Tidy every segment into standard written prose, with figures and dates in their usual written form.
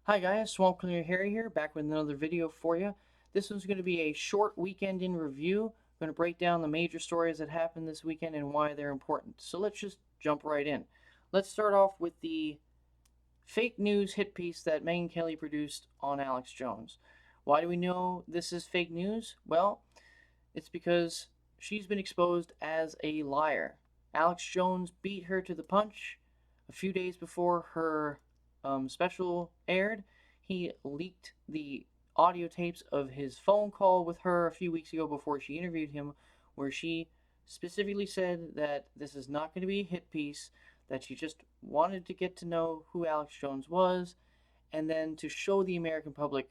Hi guys, Swamp Cleaner Harry here, back with another video for you. This one's going to be a short weekend in review. I'm going to break down the major stories that happened this weekend and why they're important. So let's just jump right in. Let's start off with the fake news hit piece that Megyn Kelly produced on Alex Jones. Why do we know this is fake news? Well, it's because she's been exposed as a liar. Alex Jones beat her to the punch a few days before her special aired. He leaked the audio tapes of his phone call with her a few weeks ago before she interviewed him, where she specifically said that this is not going to be a hit piece, that she just wanted to get to know who Alex Jones was, and then to show the American public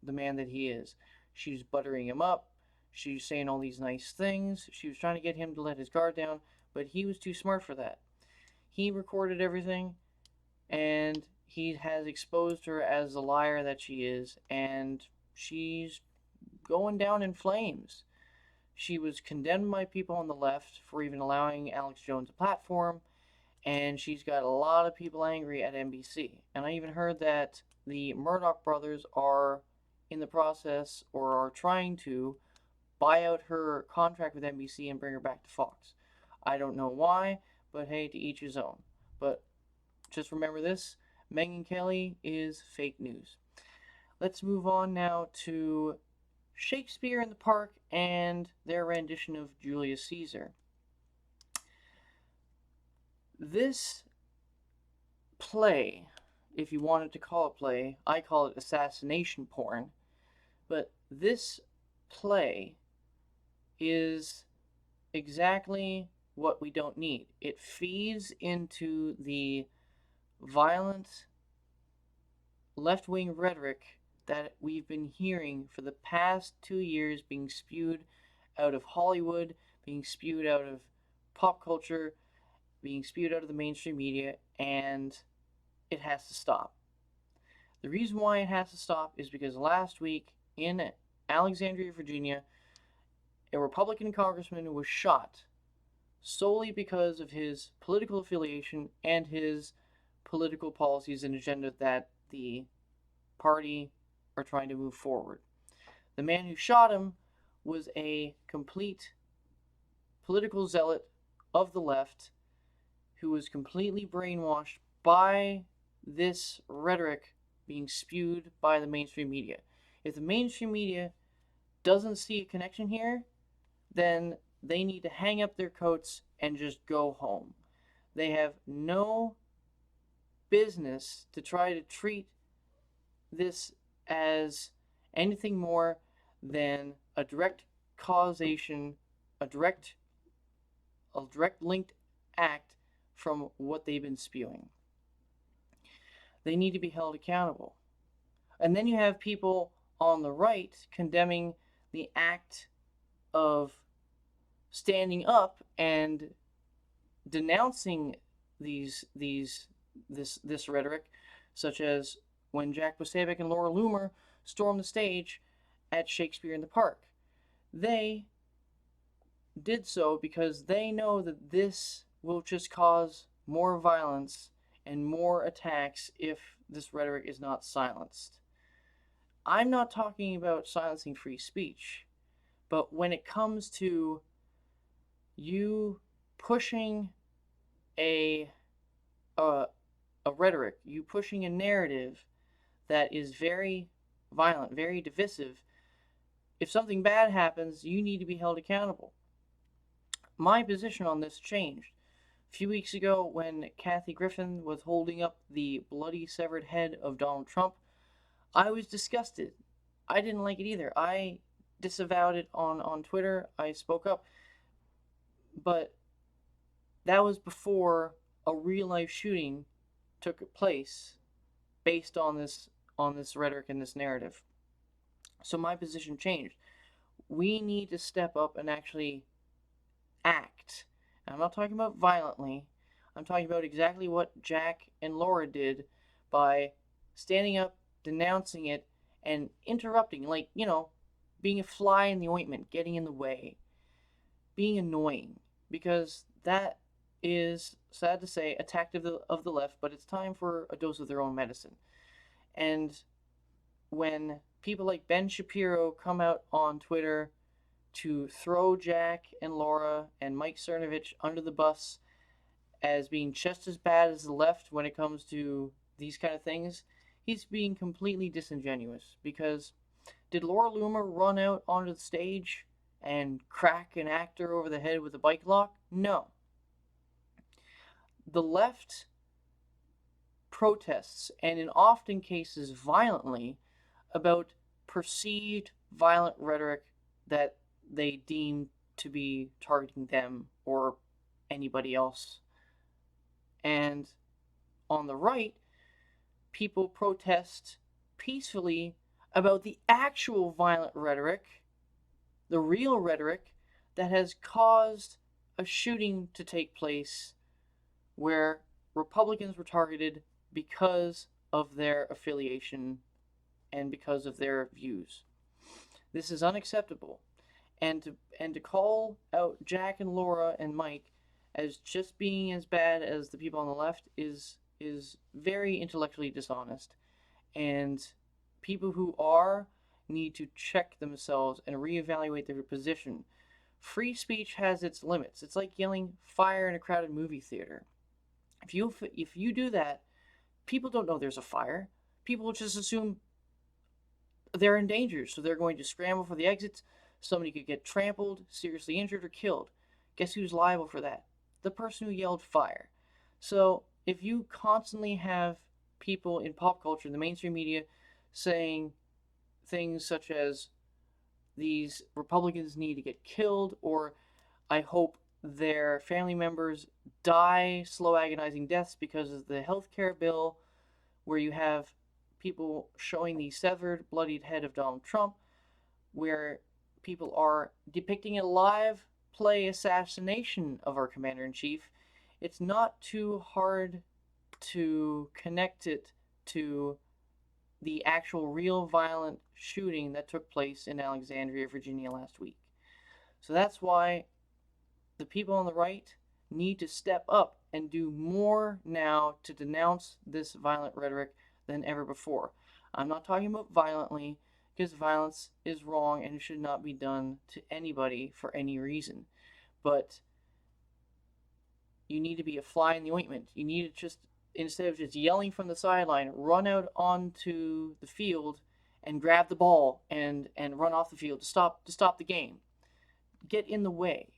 the man that he is. She's buttering him up. She's saying all these nice things. She was trying to get him to let his guard down, but he was too smart for that. He recorded everything, and he has exposed her as the liar that she is, and she's going down in flames. She was condemned by people on the left for even allowing Alex Jones a platform, and she's got a lot of people angry at NBC. And I even heard that the Murdoch brothers are in the process or are trying to buy out her contract with NBC and bring her back to Fox. I don't know why, but hey, to each his own. But just remember this, Megyn Kelly is fake news. Let's move on now to Shakespeare in the Park and their rendition of Julius Caesar. This play, if you wanted to call it play, I call it assassination porn, but this play is exactly what we don't need. It feeds into the violent left-wing rhetoric that we've been hearing for the past 2 years, being spewed out of Hollywood, being spewed out of pop culture, being spewed out of the mainstream media, and it has to stop. The reason why it has to stop is because last week in Alexandria, Virginia, a Republican congressman was shot solely because of his political affiliation and his political policies and agenda that the party are trying to move forward. The man who shot him was a complete political zealot of the left who was completely brainwashed by this rhetoric being spewed by the mainstream media. If the mainstream media doesn't see a connection here, then they need to hang up their coats and just go home. They have no business to try to treat this as anything more than a direct causation, a direct linked act from what they've been spewing. They need to be held accountable. And then you have people on the right condemning the act of standing up and denouncing this rhetoric, such as when Jack Posobiec and Laura Loomer stormed the stage at Shakespeare in the Park. They did so because they know that this will just cause more violence and more attacks if this rhetoric is not silenced. I'm not talking about silencing free speech, but when it comes to you pushing a rhetoric, you pushing a narrative that is very violent, very divisive, if something bad happens, you need to be held accountable. My position on this changed. A few weeks ago, when Kathy Griffin was holding up the bloody severed head of Donald Trump, I was disgusted. I didn't like it either. I disavowed it on Twitter. I spoke up. But that was before a real life shooting took place based on this rhetoric and this narrative. So my position changed. We need to step up and actually act. And I'm not talking about violently. I'm talking about exactly what Jack and Laura did by standing up, denouncing it, and interrupting, like, being a fly in the ointment, getting in the way, being annoying, because that is, sad to say, a tactic of the left, but it's time for a dose of their own medicine. And when people like Ben Shapiro come out on Twitter to throw Jack and Laura and Mike Cernovich under the bus as being just as bad as the left when it comes to these kind of things, he's being completely disingenuous. Because did Laura Loomer run out onto the stage and crack an actor over the head with a bike lock? No. The left protests, and in often cases violently, about perceived violent rhetoric that they deem to be targeting them or anybody else. And on the right, people protest peacefully about the actual violent rhetoric, the real rhetoric that has caused a shooting to take place where Republicans were targeted because of their affiliation and because of their views. This is unacceptable. And to call out Jack and Laura and Mike as just being as bad as the people on the left is very intellectually dishonest. And people who are need to check themselves and reevaluate their position. Free speech has its limits. It's like yelling fire in a crowded movie theater. If you do that, people don't know there's a fire. People just assume they're in danger, so they're going to scramble for the exits. Somebody could get trampled, seriously injured, or killed. Guess who's liable for that? The person who yelled fire. So if you constantly have people in pop culture, in the mainstream media, saying things such as these Republicans need to get killed, or I hope their family members die slow, agonizing deaths because of the healthcare bill, where you have people showing the severed, bloodied head of Donald Trump, where people are depicting a live play assassination of our commander-in-chief, it's not too hard to connect it to the actual real violent shooting that took place in Alexandria, Virginia last week. So that's why the people on the right need to step up and do more now to denounce this violent rhetoric than ever before. I'm not talking about violently, because violence is wrong and should not be done to anybody for any reason. But you need to be a fly in the ointment. You need to just, instead of just yelling from the sideline, run out onto the field and grab the ball and run off the field to stop the game. Get in the way.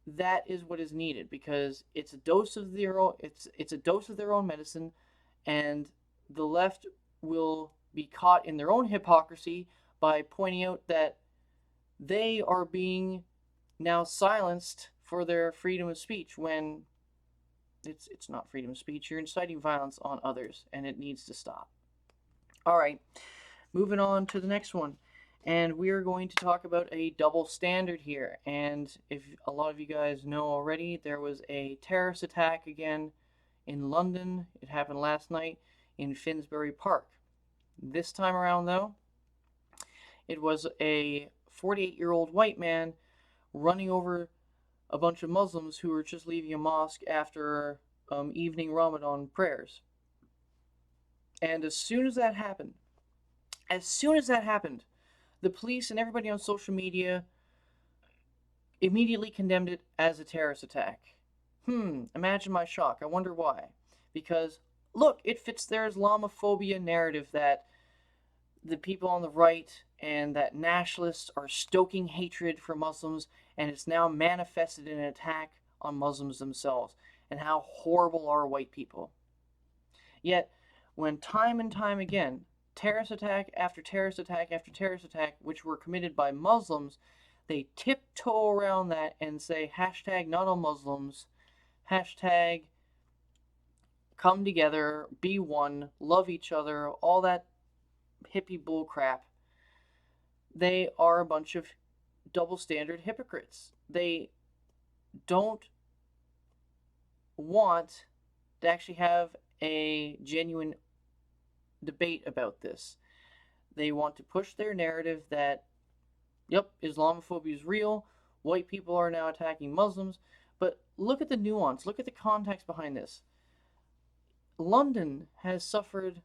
That is what is needed, because it's a dose of their own, it's a dose of their own medicine, and the left will be caught in their own hypocrisy by pointing out that they are being now silenced for their freedom of speech, when it's not freedom of speech. You're inciting violence on others, and it needs to stop. All right, moving on to the next one. And we are going to talk about a double standard here. And if a lot of you guys know already, there was a terrorist attack again in London. It happened last night in Finsbury Park. This time around, though, it was a 48-year-old white man running over a bunch of Muslims who were just leaving a mosque after evening Ramadan prayers. And as soon as that happened, the police and everybody on social media immediately condemned it as a terrorist attack. Imagine my shock. I wonder why. Because, look, it fits their Islamophobia narrative that the people on the right and that nationalists are stoking hatred for Muslims, and it's now manifested in an attack on Muslims themselves. And how horrible are white people. Yet, when time and time again, terrorist attack after terrorist attack after terrorist attack, which were committed by Muslims, they tiptoe around that and say hashtag not all Muslims, hashtag come together, be one, love each other, all that hippie bull crap. They are a bunch of double standard hypocrites. They don't want to actually have a genuine debate about this. They want to push their narrative that, yep, Islamophobia is real, white people are now attacking Muslims, but look at the nuance, look at the context behind this. London has suffered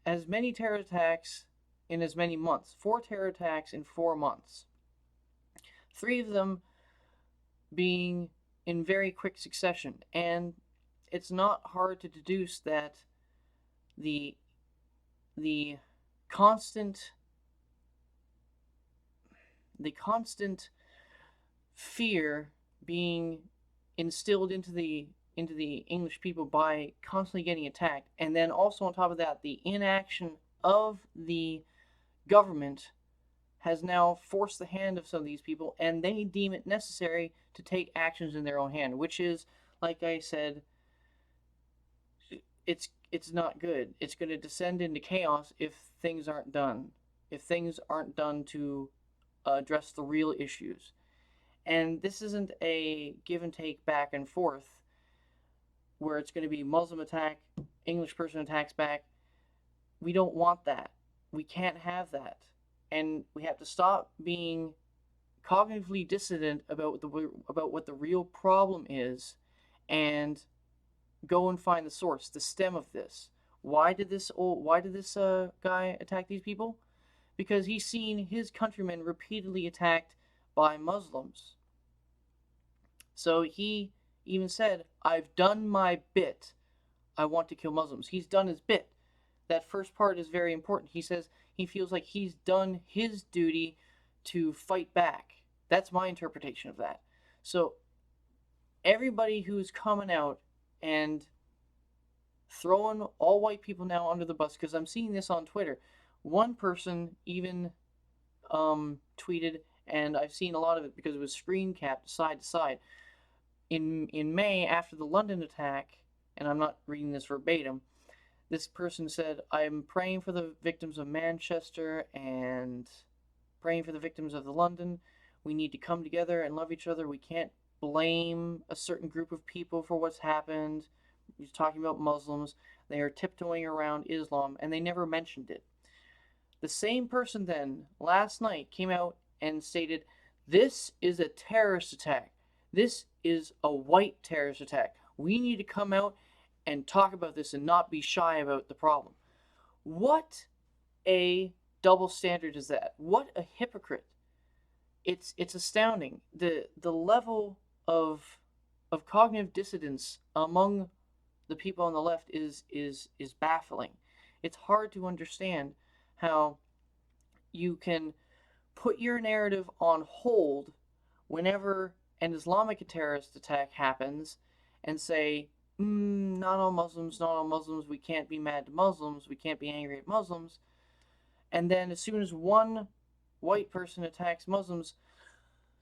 as many terror attacks in as many months. 4 terror attacks in 4 months. 3 of them being in very quick succession. And it's not hard to deduce that the constant fear being instilled into the English people by constantly getting attacked, and then also on top of that, the inaction of the government has now forced the hand of some of these people, and they deem it necessary to take actions in their own hand, which is, like I said, it's not good. It's going to descend into chaos if things aren't done. If things aren't done to address the real issues. And this isn't a give and take back and forth where it's going to be Muslim attack, English person attacks back. We don't want that. We can't have that. And we have to stop being cognitively dissident about what the real problem is, and go and find the source, the stem of this. Why did this guy attack these people? Because he's seen his countrymen repeatedly attacked by Muslims. So he even said, "I've done my bit. I want to kill Muslims." He's done his bit. That first part is very important. He says he feels like he's done his duty to fight back. That's my interpretation of that. So everybody who's coming out and throwing all white people now under the bus, because I'm seeing this on Twitter. One person even tweeted, and I've seen a lot of it because it was screen capped side to side. In May, after the London attack, and I'm not reading this verbatim, this person said, "I'm praying for the victims of Manchester and praying for the victims of the London. We need to come together and love each other. We can't blame a certain group of people for what's happened." He's talking about Muslims. They are tiptoeing around Islam, and they never mentioned it. The same person then, last night, came out and stated, "This is a terrorist attack. This is a white terrorist attack. We need to come out and talk about this and not be shy about the problem." What a double standard is that? What a hypocrite. It's astounding. The level of cognitive dissonance among the people on the left is baffling. It's hard to understand how you can put your narrative on hold whenever an Islamic terrorist attack happens and say, not all Muslims, we can't be mad to Muslims, we can't be angry at Muslims. And then as soon as one white person attacks Muslims,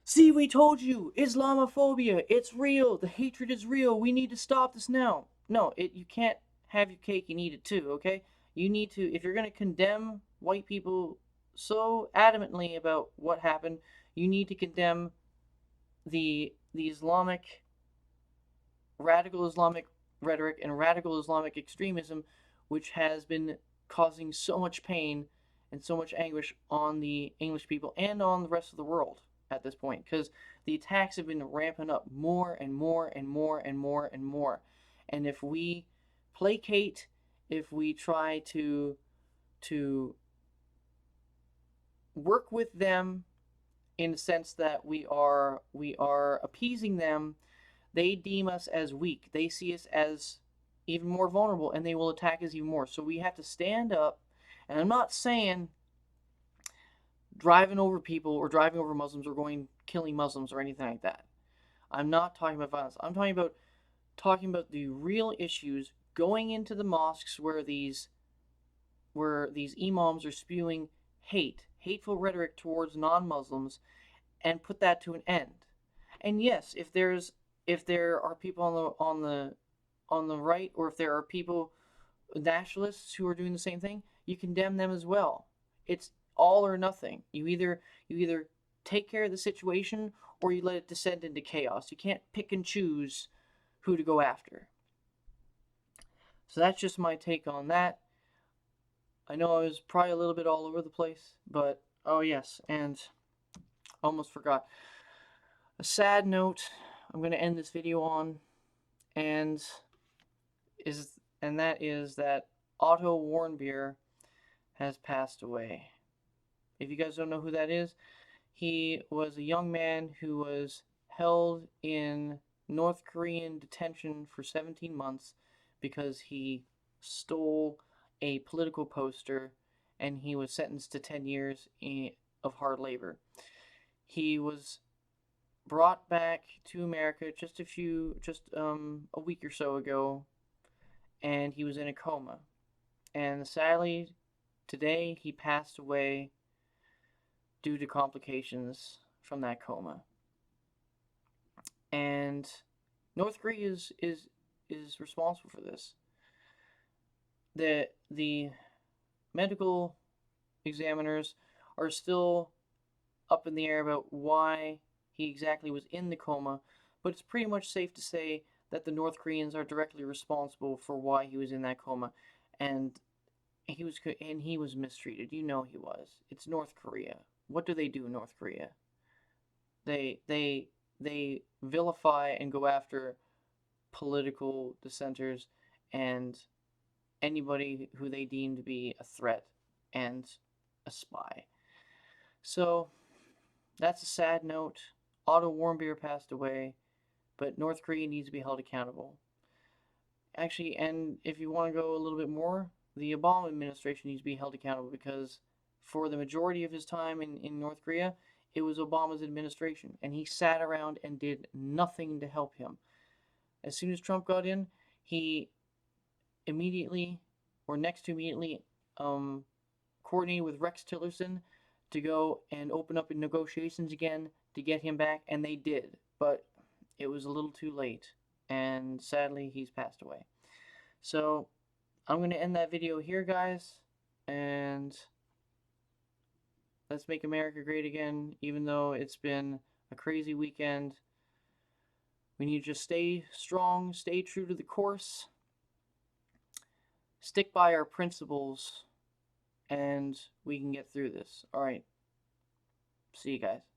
"See, we told you, Islamophobia, it's real, the hatred is real, we need to stop this now." No, you can't have your cake and eat it too, okay? You need to, if you're going to condemn white people so adamantly about what happened, you need to condemn the Islamic, radical Islamic rhetoric and radical Islamic extremism, which has been causing so much pain and so much anguish on the English people and on the rest of the world at this point, because the attacks have been ramping up more and more and more and more and more. And if we placate, if we try to work with them in the sense that we are appeasing them, they deem us as weak. They see us as even more vulnerable, and they will attack us even more. So we have to stand up. And I'm not saying driving over people or driving over Muslims or killing Muslims or anything like that. I'm not talking about violence. I'm talking about the real issues, going into the mosques where these imams are spewing hateful rhetoric towards non-Muslims, and put that to an end. And yes, if there are people on the right, or if there are people, nationalists, who are doing the same thing, you condemn them as well. It's all or nothing. You either take care of the situation, or you let it descend into chaos. You can't pick and choose who to go after. So that's just my take on that. I know I was probably a little bit all over the place, but oh yes, and almost forgot. A sad note I'm going to end this video on, and that Otto Warmbier has passed away. If you guys don't know who that is, he was a young man who was held in North Korean detention for 17 months because he stole a political poster, and he was sentenced to 10 years of hard labor. He was brought back to America just a week or so ago, and he was in a coma. And sadly, today he passed away due to complications from that coma. And North Korea is responsible for this. The medical examiners are still up in the air about why he exactly was in the coma, but it's pretty much safe to say that the North Koreans are directly responsible for why he was in that coma, and he was mistreated. You know he was. It's North Korea. What do they do in North Korea? They vilify and go after political dissenters and anybody who they deem to be a threat and a spy. So that's a sad note. Otto Warmbier passed away, but North Korea needs to be held accountable. Actually, and if you want to go a little bit more, the Obama administration needs to be held accountable because for the majority of his time in North Korea, it was Obama's administration, and he sat around and did nothing to help him. As soon as Trump got in, he immediately, or next to immediately, coordinated with Rex Tillerson to go and open up in negotiations again to get him back, and they did, but it was a little too late, and sadly, he's passed away. So, I'm going to end that video here, guys, and let's make America great again, even though it's been a crazy weekend. We need to just stay strong, stay true to the course, stick by our principles, and we can get through this. All right. See you guys.